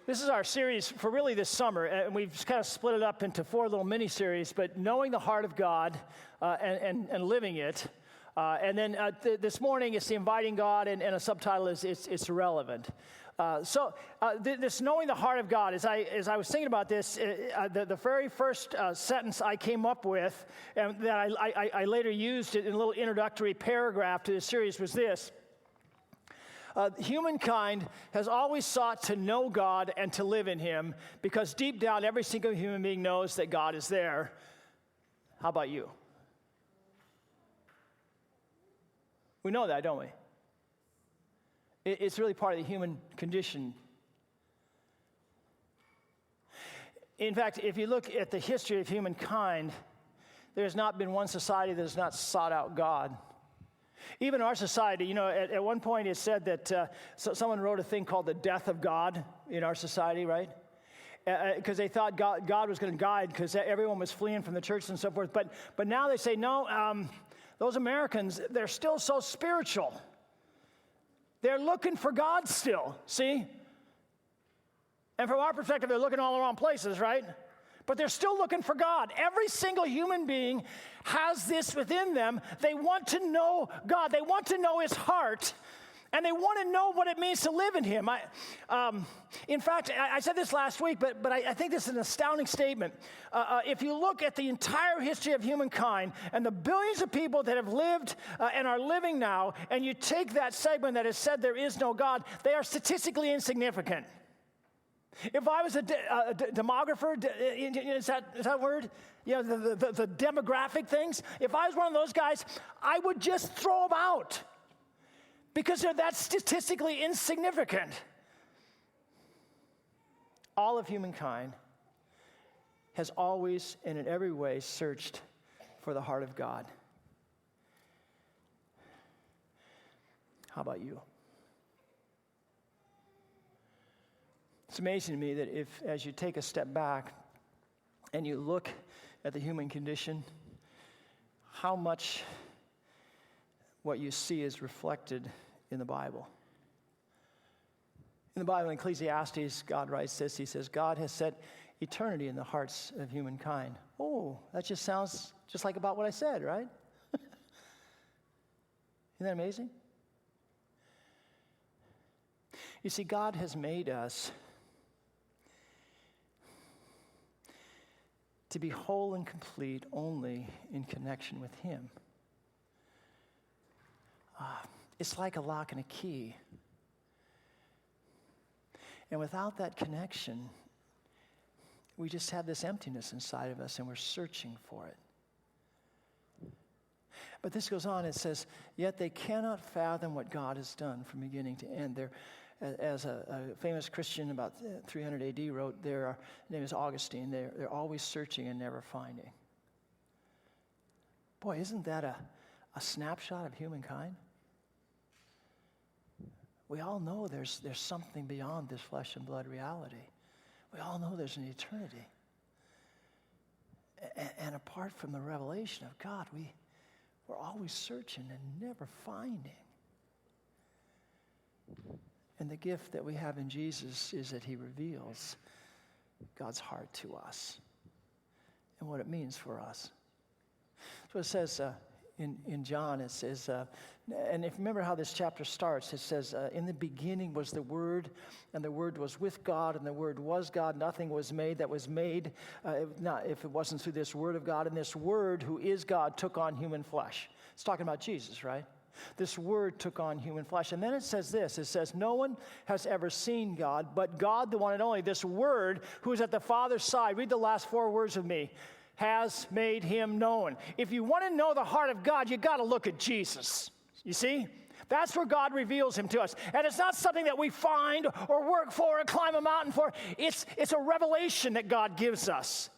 This is our series for really this summer, and we've kind of split it up into 4 little mini-series, but knowing the heart of God and living it. And then this morning, it's the inviting God, and a subtitle is it's irrelevant. This knowing the heart of God, as I was thinking about this, the very first sentence I came up with, and that I later used it in a little introductory paragraph to the series was this. Humankind has always sought to know God and to live in Him because deep down every single human being knows that God is there. How about you? We know that, don't we? It's really part of the human condition. In fact, if you look at the history of humankind, there has not been one society that has not sought out God. Even our society, at one point it said that someone wrote a thing called the death of God in our society, right? Because they thought God was going to guide because everyone was fleeing from the church and so forth. But now they say, no, those Americans, they're still so spiritual. They're looking for God still, see? And from our perspective, they're looking all the wrong places, right? But they're still looking for God. Every single human being has this within them. They want to know God. They want to know His heart. And they want to know what it means to live in Him. In fact, I said this last week, but I think this is an astounding statement. If you look at the entire history of humankind and the billions of people that have lived and are living now, and you take that segment that has said there is no God, they are statistically insignificant. If I was a demographer, is that a word? The demographic things. If I was one of those guys, I would just throw them out because they're that statistically insignificant. All of humankind has always and in every way searched for the heart of God. How about you? It's amazing to me that as you take a step back and you look at the human condition, how much what you see is reflected in the Bible. In the Bible, in Ecclesiastes, God writes this. He says, God has set eternity in the hearts of humankind. Oh, that just sounds just like about what I said, right? Isn't that amazing? You see, God has made us to be whole and complete only in connection with Him. It's like a lock and a key. And without that connection, we just have this emptiness inside of us and we're searching for it. But this goes on, it says, yet they cannot fathom what God has done from beginning to end. As a famous Christian about 300 AD wrote, his name is Augustine, they're always searching and never finding. Boy, isn't that a snapshot of humankind? We all know there's something beyond this flesh and blood reality. We all know there's an eternity. And apart from the revelation of God, we're always searching and never finding. And the gift that we have in Jesus is that He reveals God's heart to us and what it means for us. So it says in John, it says, and if you remember how this chapter starts, it says, in the beginning was the Word, and the Word was with God, and the Word was God. Nothing was made that was made if it wasn't through this Word of God. And this Word, who is God, took on human flesh. It's talking about Jesus, right? This Word took on human flesh. And then it says this, it says, no one has ever seen God, but God, the one and only, this Word, who is at the Father's side. Read the last 4 words with me. Has made Him known. If you want to know the heart of God, you got to look at Jesus. You see? That's where God reveals Him to us. And it's not something that we find or work for or climb a mountain for. It's a revelation that God gives us.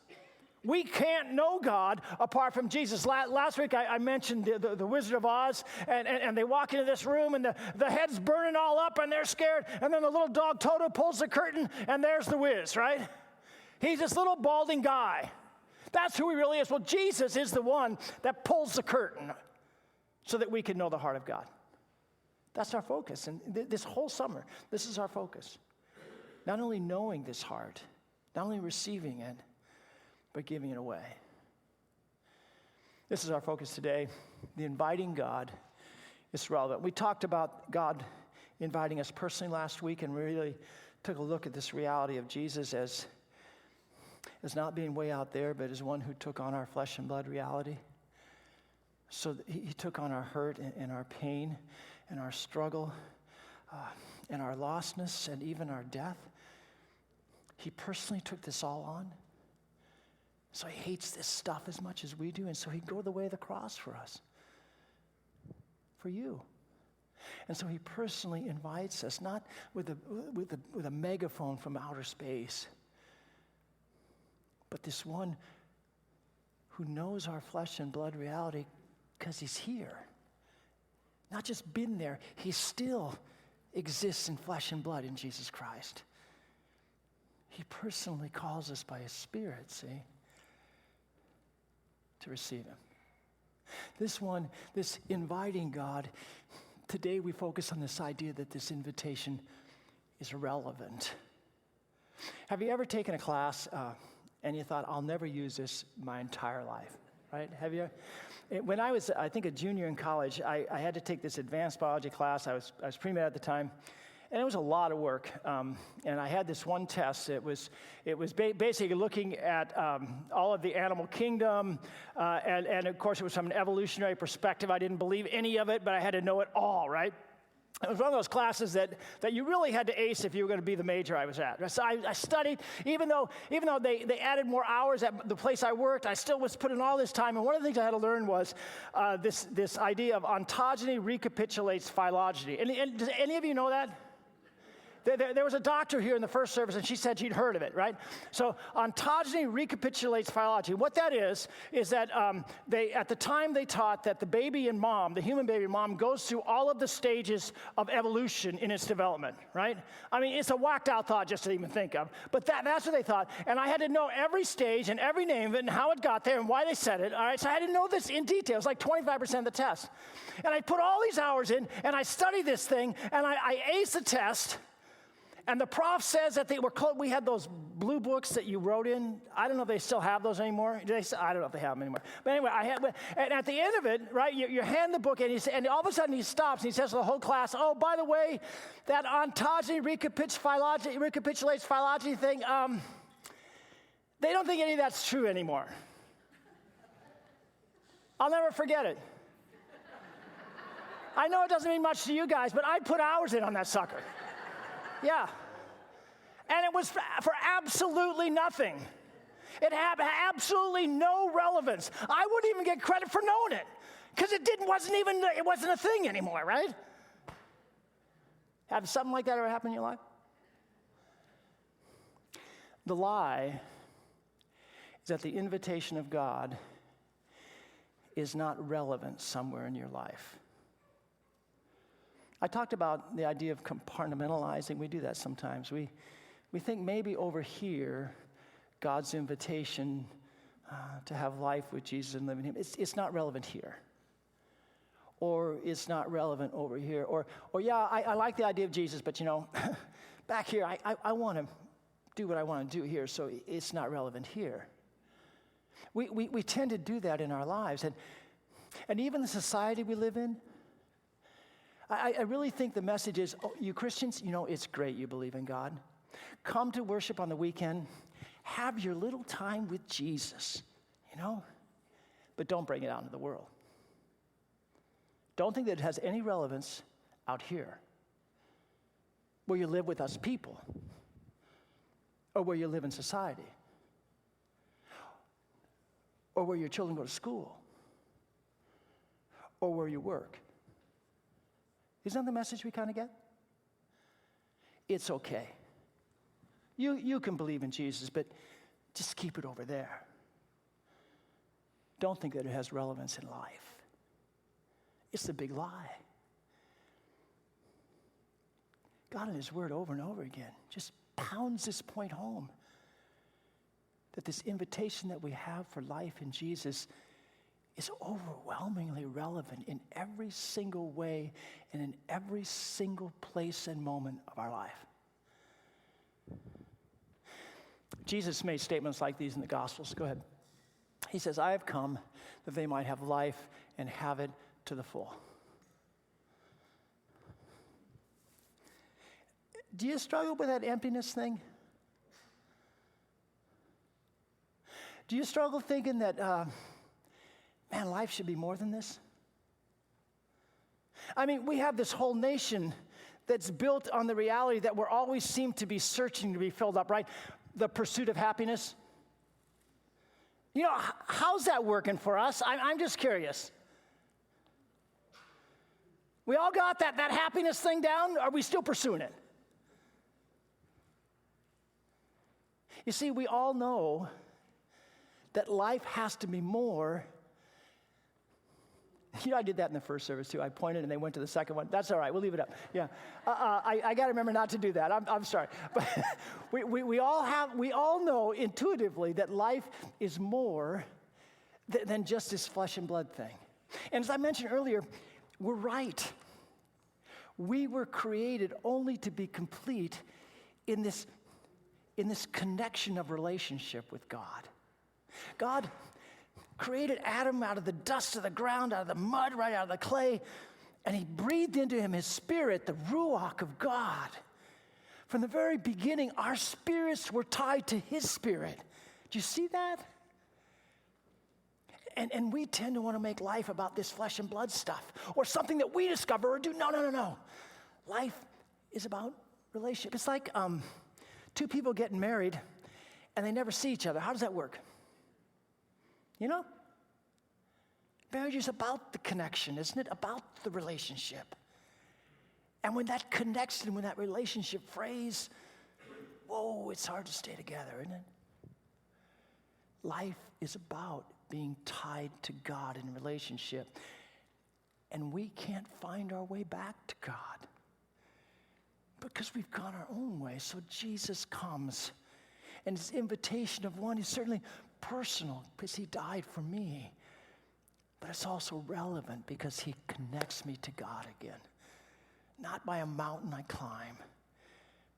We can't know God apart from Jesus. Last week I mentioned the Wizard of Oz, and they walk into this room, and the head's burning all up, and they're scared, and then the little dog Toto pulls the curtain, and there's the Wiz, right? He's this little balding guy. That's who He really is. Well, Jesus is the one that pulls the curtain so that we can know the heart of God. That's our focus. And this whole summer, this is our focus. Not only knowing this heart, not only receiving it, but giving it away. This is our focus today. The inviting God is relevant. We talked about God inviting us personally last week and really took a look at this reality of Jesus as not being way out there, but as one who took on our flesh and blood reality. So he took on our hurt and our pain and our struggle and our lostness and even our death. He personally took this all on. So he hates this stuff as much as we do, and so he'd go the way of the cross for us, for you. And so he personally invites us, not with a megaphone from outer space, but this one who knows our flesh and blood reality because he's here. Not just been there, he still exists in flesh and blood in Jesus Christ. He personally calls us by his Spirit, see, to receive him. This inviting God, today we focus on this idea that this invitation is relevant. Have you ever taken a class and you thought, I'll never use this my entire life, right? Have you? When I was, I think, a junior in college, I had to take this advanced biology class. I was pre-med at the time, and it was a lot of work. And I had this one test. It was basically looking at all of the animal kingdom, and of course it was from an evolutionary perspective. I didn't believe any of it, but I had to know it all, right? It was one of those classes that you really had to ace if you were going to be the major I was at. So I studied, even though they added more hours at the place I worked, I still was putting all this time. And one of the things I had to learn was this idea of ontogeny recapitulates philogeny. And does any of you know that? There was a doctor here in the first service, and she said she'd heard of it, right? So ontogeny recapitulates philogeny. What that is that at the time they taught that the baby and mom, the human baby and mom, goes through all of the stages of evolution in its development, right? I mean, it's a whacked out thought just to even think of. But that's what they thought. And I had to know every stage and every name of it and how it got there and why they said it, all right? So I had to know this in detail. It's like 25% of the test. And I put all these hours in, and I studied this thing, and I aced the test. And the prof says that we had those blue books that you wrote in. I don't know if they still have those anymore. I don't know if they have them anymore. But anyway, and at the end of it, right, you hand the book, and all of a sudden he stops, and he says to the whole class, oh, by the way, that ontogeny recapitulates phylogeny thing, they don't think any of that's true anymore. I'll never forget it. I know it doesn't mean much to you guys, but I put hours in on that sucker. Yeah. And it was for absolutely nothing. It had absolutely no relevance. I wouldn't even get credit for knowing it because it wasn't a thing anymore, right? Have something like that ever happen in your life? The lie is that the invitation of God is not relevant somewhere in your life. I talked about the idea of compartmentalizing. We do that sometimes. We think maybe over here, God's invitation to have life with Jesus and live in him, it's not relevant here. Or it's not relevant over here. Or yeah, I like the idea of Jesus, but back here, I want to do what I want to do here, so it's not relevant here. We tend to do that in our lives. And even the society we live in, I really think the message is, you Christians, it's great you believe in God. Come to worship on the weekend. Have your little time with Jesus, but don't bring it out into the world. Don't think that it has any relevance out here, where you live with us people, or where you live in society, or where your children go to school, or where you work. Isn't that the message we kind of get? It's okay. You can believe in Jesus, but just keep it over there. Don't think that it has relevance in life. It's a big lie. God in his word over and over again just pounds this point home, that this invitation that we have for life in Jesus is overwhelmingly relevant in every single way and in every single place and moment of our life. Jesus made statements like these in the Gospels. Go ahead. He says, I have come that they might have life and have it to the full. Do you struggle with that emptiness thing? Do you struggle thinking that, man, life should be more than this? I mean, we have this whole nation that's built on the reality that we're always seem to be searching to be filled up, right? The pursuit of happiness. You know, how's that working for us? I'm just curious. We all got that happiness thing down? Are we still pursuing it? You see, we all know that life has to be more. You know, I did that in the first service too. I pointed and they went to the second one. That's all right. We'll leave it up. Yeah, I got to remember not to do that. I'm sorry, but we all know intuitively that life is more than just this flesh and blood thing. And as I mentioned earlier, we're right. We were created only to be complete in this connection of relationship with God. God created Adam out of the dust of the ground, out of the mud, right out of the clay, and he breathed into him his spirit, the ruach of God. From the very beginning, our spirits were tied to his spirit. Do you see that? And we tend to want to make life about this flesh and blood stuff, or something that we discover or do. No. Life is about relationship. It's like two people getting married, and they never see each other. How does that work? You know? Marriage is about the connection, isn't it? About the relationship. And when that connection, when that relationship frays, whoa, it's hard to stay together, isn't it? Life is about being tied to God in relationship. And we can't find our way back to God because we've gone our own way. So Jesus comes, and his invitation of one is certainly personal because he died for me, but it's also relevant because he connects me to God again, not by a mountain I climb,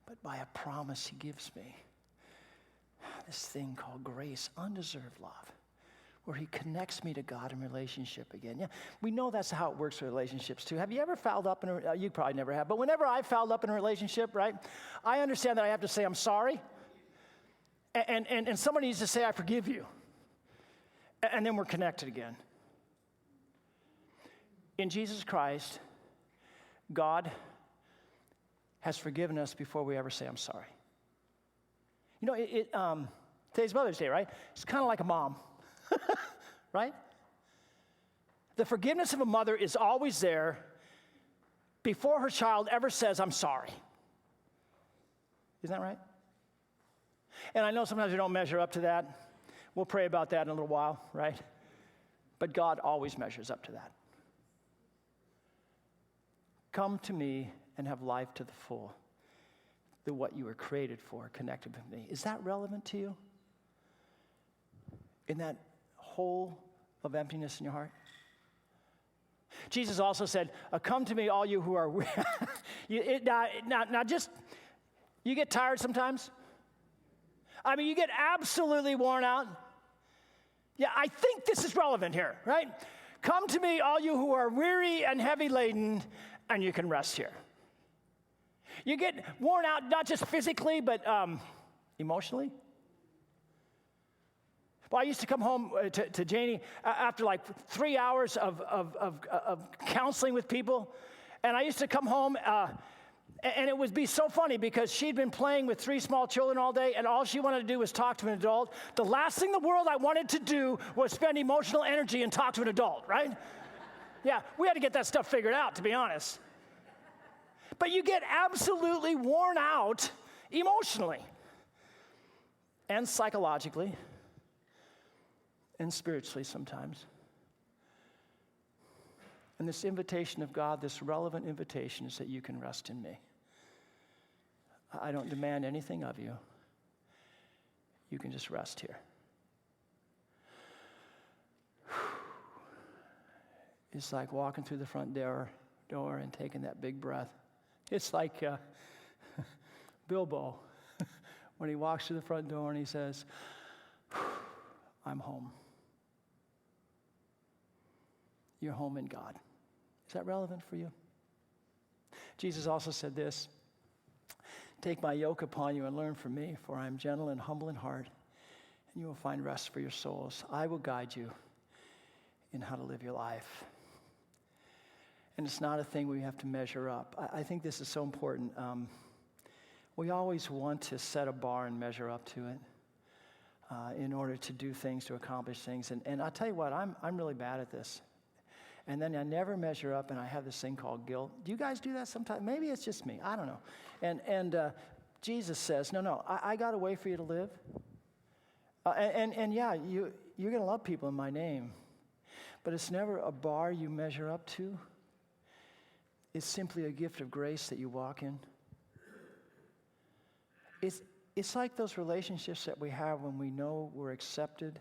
but by a promise he gives me, this thing called grace, undeserved love, where he connects me to God in relationship again. Yeah, we know that's how it works with relationships too. Have you ever fouled up in a, you probably never have, but whenever I fouled up in a relationship, right, I understand that I have to say I'm sorry. And somebody needs to say, I forgive you. And then we're connected again. In Jesus Christ, God has forgiven us before we ever say, I'm sorry. You know, today's Mother's Day, right? It's kind of like a mom, right? The forgiveness of a mother is always there before her child ever says, I'm sorry. Isn't that right? And I know sometimes we don't measure up to that. We'll pray about that in a little while, right? But God always measures up to that. Come to me and have life to the full. What you were created for, connected with me. Is that relevant to you? In that hole of emptiness in your heart? Jesus also said, come to me, all you who are weary. Now, you get tired sometimes? I mean, you get absolutely worn out. Yeah, I think this is relevant here, right? Come to me, all you who are weary and heavy laden, and you can rest here. You get worn out, not just physically, but emotionally. Well, I used to come home to Janie after like 3 hours of counseling with people, and I used to come home, and it would be so funny because she'd been playing with 3 small children all day, and all she wanted to do was talk to an adult. The last thing in the world I wanted to do was spend emotional energy and talk to an adult, right? Yeah, we had to get that stuff figured out, to be honest. But you get absolutely worn out emotionally and psychologically and spiritually sometimes. And this invitation of God, this relevant invitation, is that you can rest in me. I don't demand anything of you. You can just rest here. It's like walking through the front door and taking that big breath. It's like Bilbo when he walks through the front door and he says, I'm home. You're home in God. Is that relevant for you? Jesus also said this, take my yoke upon you and learn from me, for I am gentle and humble in heart, and you will find rest for your souls. I will guide you in how to live your life. And it's not a thing we have to measure up. I think this is so important. We always want to set a bar and measure up to it in order to do things, to accomplish things. And I'll tell you what, I'm really bad at this. And then I never measure up, and I have this thing called guilt. Do you guys do that sometimes? Maybe it's just me. I don't know. And Jesus says, no, I got a way for you to live. And yeah, you're going to love people in my name. But it's never a bar you measure up to. It's simply a gift of grace that you walk in. It's like those relationships that we have when we know we're accepted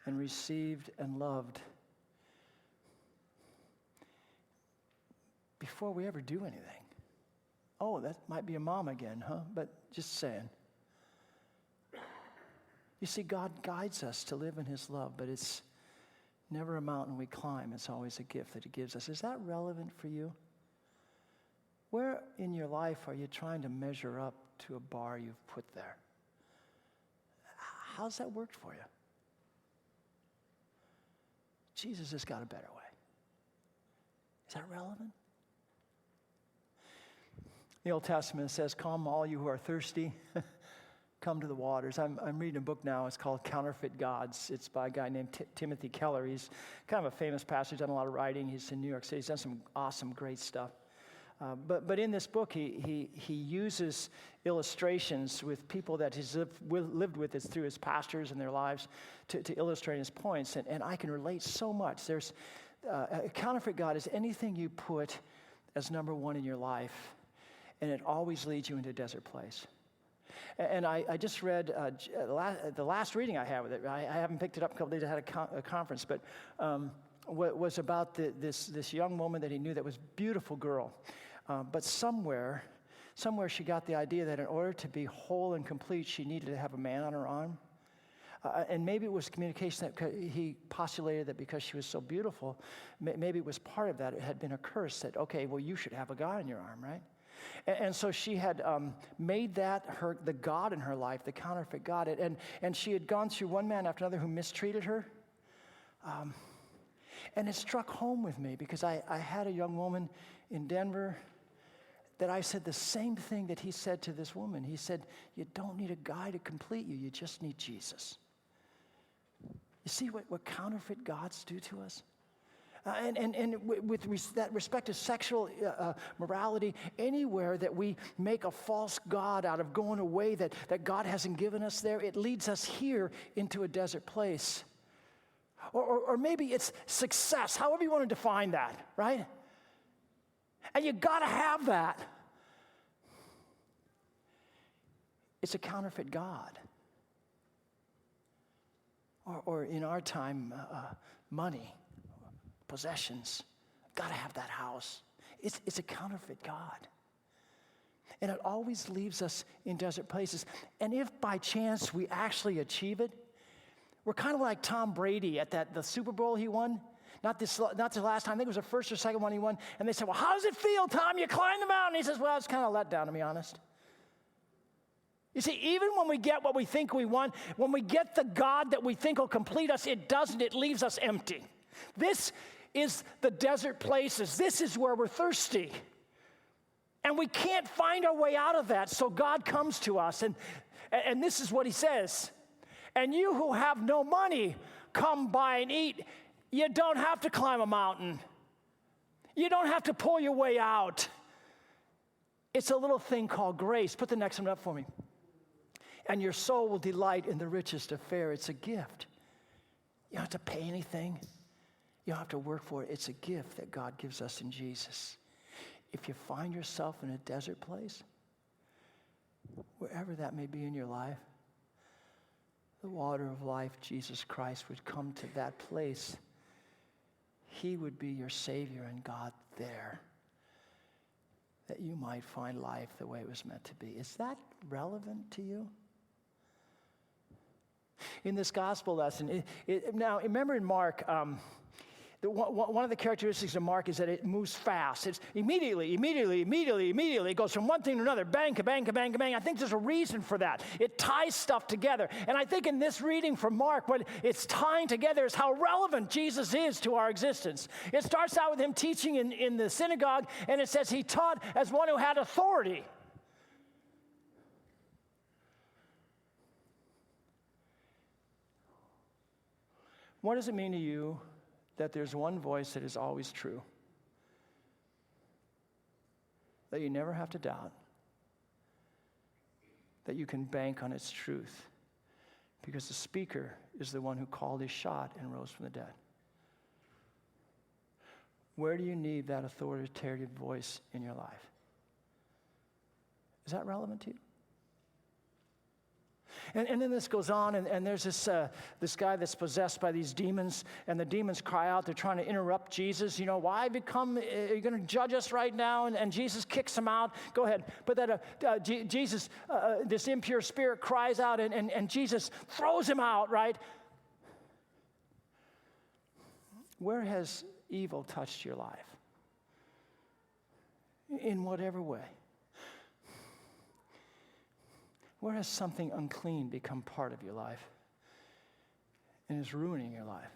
and received and loved before we ever do anything. Oh, that might be a mom again, huh? But just saying. You see, God guides us to live in his love, but it's never a mountain we climb. It's always a gift that he gives us. Is that relevant for you? Where in your life are you trying to measure up to a bar you've put there? How's that worked for you? Jesus has got a better way. Is that relevant? The Old Testament says, come all you who are thirsty, come to the waters. I'm reading a book now. It's called Counterfeit Gods. It's by a guy named Timothy Keller. He's kind of a famous pastor. He's done a lot of writing. He's in New York City. He's done some awesome, great stuff. But in this book, he uses illustrations with people that he's lived with through his pastors and their lives to illustrate his points. And I can relate so much. There's a counterfeit God is anything you put as number one in your life, and it always leads you into a desert place. And I just read the last reading I had with it. I haven't picked it up a couple days. I had a conference, but was about this young woman that he knew that was a beautiful girl. But somewhere she got the idea that in order to be whole and complete, she needed to have a man on her arm. And maybe it was communication that he postulated that because she was so beautiful, maybe it was part of that. It had been a curse that, okay, well, you should have a guy on your arm, right? And so she had made that the God in her life, the counterfeit God. And she had gone through one man after another who mistreated her. And it struck home with me because I had a young woman in Denver that I said the same thing that he said to this woman. He said, you don't need a guy to complete you. You just need Jesus. You see what counterfeit gods do to us? And with that respect to sexual morality, anywhere that we make a false god out of going away that God hasn't given us there, it leads us here into a desert place. Or maybe it's success, however you want to define that, right? And you got to have that. It's a counterfeit God. Or in our time, money, possessions. Got to have that house. It's a counterfeit God. And it always leaves us in desert places. And if by chance we actually achieve it, we're kind of like Tom Brady at the Super Bowl he won. Not the last time. I think it was the first or second one he won. And they said, well, how does it feel, Tom? You climbed the mountain. He says, well, it's kind of let down, to be honest. You see, even when we get what we think we want, when we get the God that we think will complete us, it doesn't. It leaves us empty. This is the desert places. This is where we're thirsty. And we can't find our way out of that. So God comes to us. And this is what he says. And you who have no money, come buy and eat. You don't have to climb a mountain. You don't have to pull your way out. It's a little thing called grace. Put the next one up for me. And your soul will delight in the richest of fare. It's a gift. You don't have to pay anything. You don't have to work for it. It's a gift that God gives us in Jesus. If you find yourself in a desert place, wherever that may be in your life, the water of life, Jesus Christ, would come to that place. He would be your Savior and God there, that you might find life the way it was meant to be. Is that relevant to you? in this gospel lesson. Now, remember in Mark, one of the characteristics of Mark is that it moves fast. It's immediately. It goes from one thing to another, bang, bang, bang, bang. I think there's a reason for that. It ties stuff together. And I think in this reading from Mark, what it's tying together is how relevant Jesus is to our existence. It starts out with him teaching in the synagogue, and it says he taught as one who had authority. What does it mean to you that there's one voice that is always true, that you never have to doubt, that you can bank on its truth, because the speaker is the one who called his shot and rose from the dead? Where do you need that authoritative voice in your life? Is that relevant to you? And then this goes on, and there's this guy that's possessed by these demons, and the demons cry out. They're trying to interrupt Jesus. Why are you going to judge us right now? And Jesus kicks him out. Go ahead. But Jesus, this impure spirit cries out, and Jesus throws him out, right? Where has evil touched your life? In whatever way. Where has something unclean become part of your life and is ruining your life?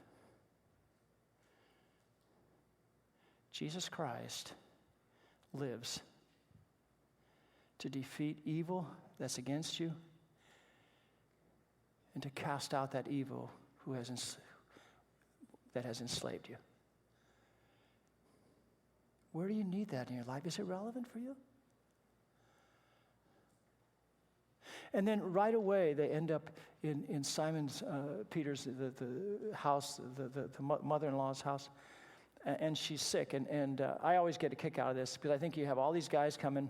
Jesus Christ lives to defeat evil that's against you and to cast out that evil that has enslaved you. Where do you need that in your life? Is it relevant for you? And then right away, they end up in Simon Peter's, the house, the mother-in-law's house, and she's sick. And I always get a kick out of this, because I think you have all these guys coming,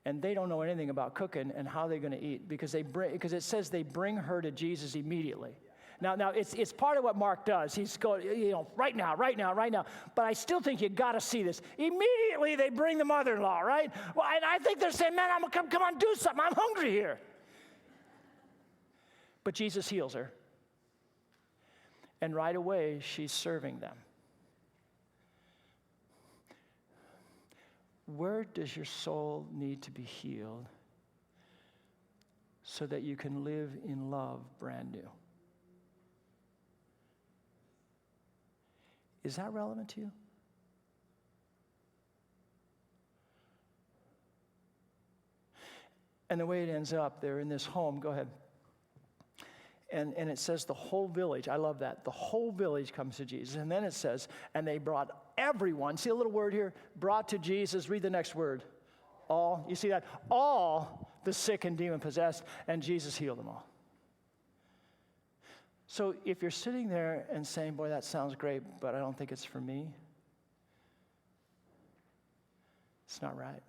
and they don't know anything about cooking and how they're going to eat, because it says they bring her to Jesus immediately. Now it's part of what Mark does. He's going, right now. But I still think you got to see this. Immediately, they bring the mother-in-law, right? Well, and I think they're saying, man, come on, do something. I'm hungry here. But Jesus heals her. And right away, she's serving them. Where does your soul need to be healed so that you can live in love brand new? Is that relevant to you? And the way it ends up, they're in this home. Go ahead. And it says the whole village, I love that, the whole village comes to Jesus. And then it says, and they brought everyone, see a little word here, brought to Jesus, read the next word, all, you see that? All the sick and demon-possessed, and Jesus healed them all. So if you're sitting there and saying, boy, that sounds great, but I don't think it's for me, it's not right.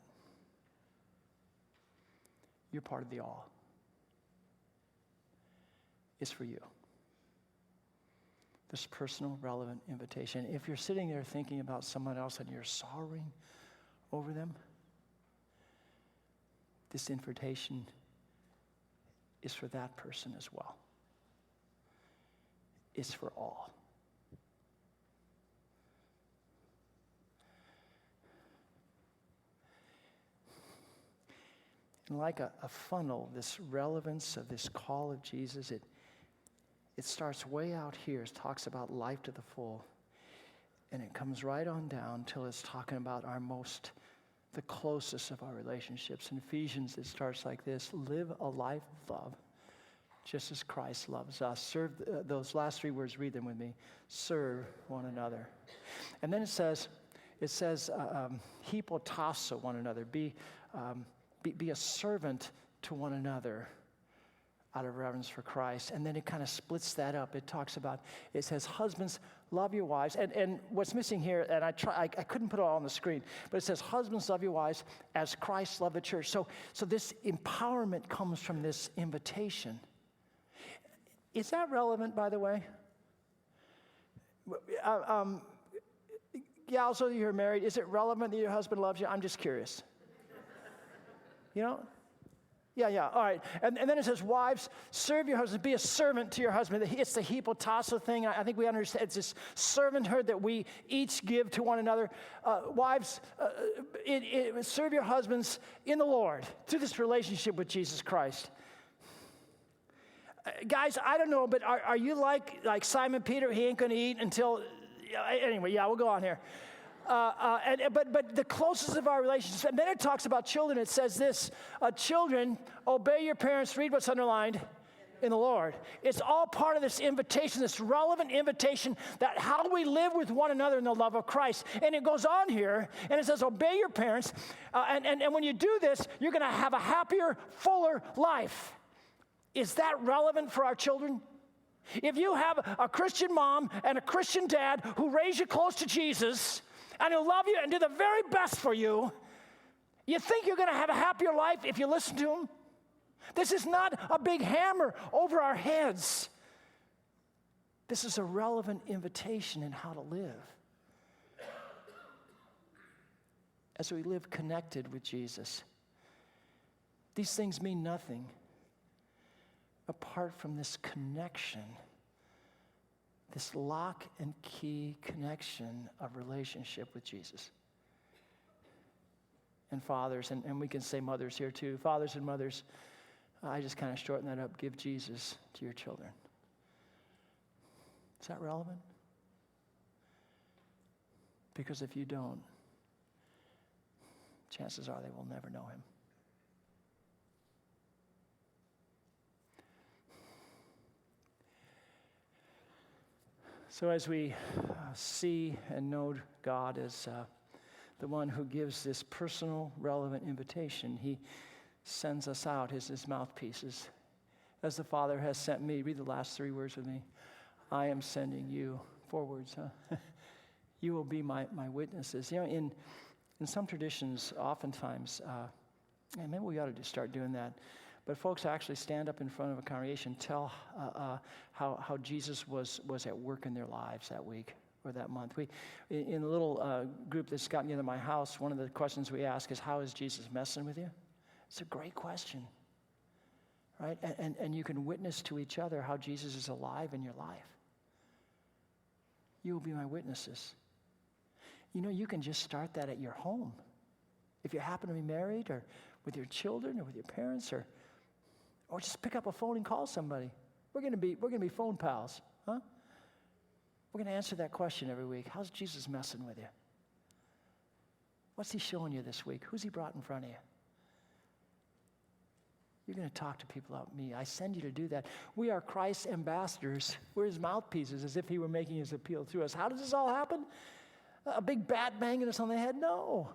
You're part of the all. Is for you. This personal, relevant invitation. If you're sitting there thinking about someone else and you're sorrowing over them, this invitation is for that person as well. It's for all. And like a funnel, this relevance of this call of Jesus, it starts way out here. It talks about life to the full. And it comes right on down till it's talking about the closest of our relationships. In Ephesians, it starts like this: live a life of love, just as Christ loves us. Serve, those last three words, read them with me. Serve one another. And then it says, hypotasso one another. Be a servant to one another out of reverence for Christ. And then it kind of splits that up. It says, husbands, love your wives. And what's missing here, and I couldn't put it all on the screen, but it says, husbands, love your wives as Christ loved the church. So this empowerment comes from this invitation. Is that relevant, by the way? Gals, so you're married, is it relevant that your husband loves you? I'm just curious. Yeah, all right. And then it says, wives, serve your husbands, be a servant to your husband. It's the hypotasso thing. I think we understand. It's this servanthood that we each give to one another. Wives, serve your husbands in the Lord through this relationship with Jesus Christ. Guys, I don't know, but are you like Simon Peter? He ain't going to eat until, anyway, yeah, we'll go on here. But the closest of our relationships, and then it talks about children. It says this, children, obey your parents. Read what's underlined in the Lord. It's all part of this invitation, this relevant invitation that how we live with one another in the love of Christ. And it goes on here, and it says, obey your parents. And when you do this, you're going to have a happier, fuller life. Is that relevant for our children? If you have a Christian mom and a Christian dad who raise you close to Jesus, and who love you and do the very best for you, you think you're going to have a happier life if you listen to them? This is not a big hammer over our heads. This is a relevant invitation in how to live. As we live connected with Jesus, these things mean nothing apart from this connection, this lock and key connection of relationship with Jesus. And fathers, and we can say mothers here too, fathers and mothers, I just kind of shorten that up, give Jesus to your children. Is that relevant? Because if you don't, chances are they will never know him. So as we see and know God as the one who gives this personal, relevant invitation, he sends us out as his mouthpieces. As the Father has sent me, read the last three words with me. I am sending you. 4 words, huh? You will be my witnesses. You know, in some traditions, oftentimes, and maybe we ought to start doing that. But folks actually stand up in front of a congregation, tell how Jesus was at work in their lives that week or that month. In a little group that's gotten into my house, one of the questions we ask is, how is Jesus messing with you? It's a great question, right? And you can witness to each other how Jesus is alive in your life. You will be my witnesses. You know, you can just start that at your home. If you happen to be married, or with your children, or with your parents, or just pick up a phone and call somebody. We're gonna be phone pals, huh? We're gonna answer that question every week. How's Jesus messing with you? What's he showing you this week? Who's he brought in front of you? You're gonna talk to people about me. I send you to do that. We are Christ's ambassadors. We're his mouthpieces, as if he were making his appeal through us. How does this all happen? A big bat banging us on the head? No.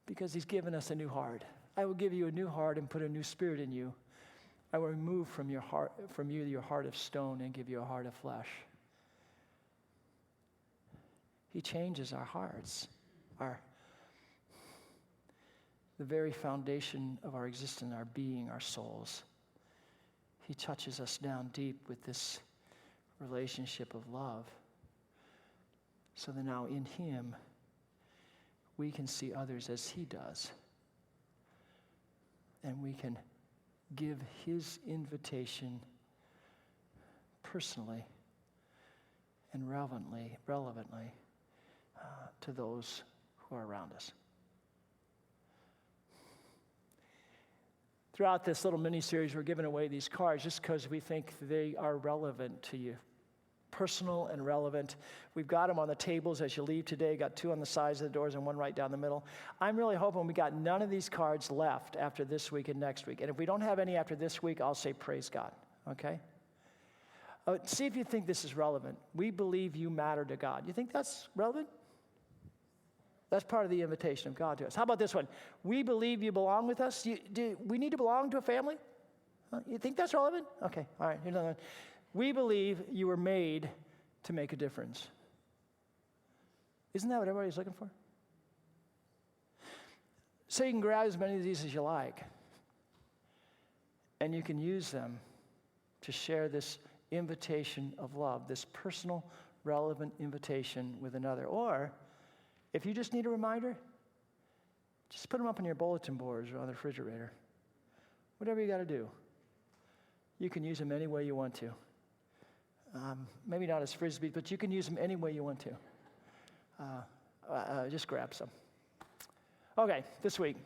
Because he's given us a new heart. I will give you a new heart and put a new spirit in you. I will remove from you your heart of stone and give you a heart of flesh. He changes our hearts, the very foundation of our existence, our being, our souls. He touches us down deep with this relationship of love. So that now in him, we can see others as he does. And we can give his invitation personally and relevantly to those who are around us. Throughout this little mini-series, we're giving away these cards just because we think they are relevant to you. Personal and relevant. We've got them on the tables as you leave today. Got 2 on the sides of the doors and 1 right down the middle. I'm really hoping we got none of these cards left after this week and next week. And if we don't have any after this week, I'll say praise God, okay? See if you think this is relevant. We believe you matter to God. You think that's relevant? That's part of the invitation of God to us. How about this one? We believe you belong with us. Do we need to belong to a family? You think that's relevant? Okay, all right, here's another one. We believe you were made to make a difference. Isn't that what everybody's looking for? So you can grab as many of these as you like, and you can use them to share this invitation of love, this personal, relevant invitation with another. Or, if you just need a reminder, just put them up on your bulletin boards or on the refrigerator. Whatever you got to do. You can use them any way you want to. Maybe not as frisbee, but you can use them any way you want to. Just grab some. Okay, this week.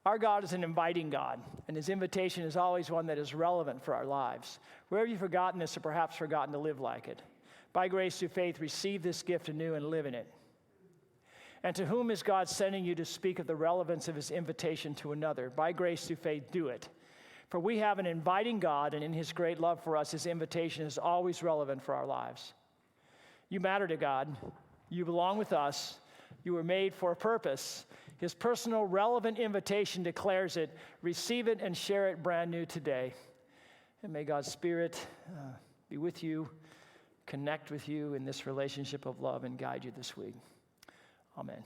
Our God is an inviting God, and his invitation is always one that is relevant for our lives. Where have you forgotten this or perhaps forgotten to live like it? By grace through faith, receive this gift anew and live in it. And to whom is God sending you to speak of the relevance of his invitation to another? By grace through faith, do it. For we have an inviting God, and in his great love for us, his invitation is always relevant for our lives. You matter to God. You belong with us. You were made for a purpose. His personal, relevant invitation declares it. Receive it and share it brand new today. And may God's Spirit be with you, connect with you in this relationship of love, and guide you this week. Amen.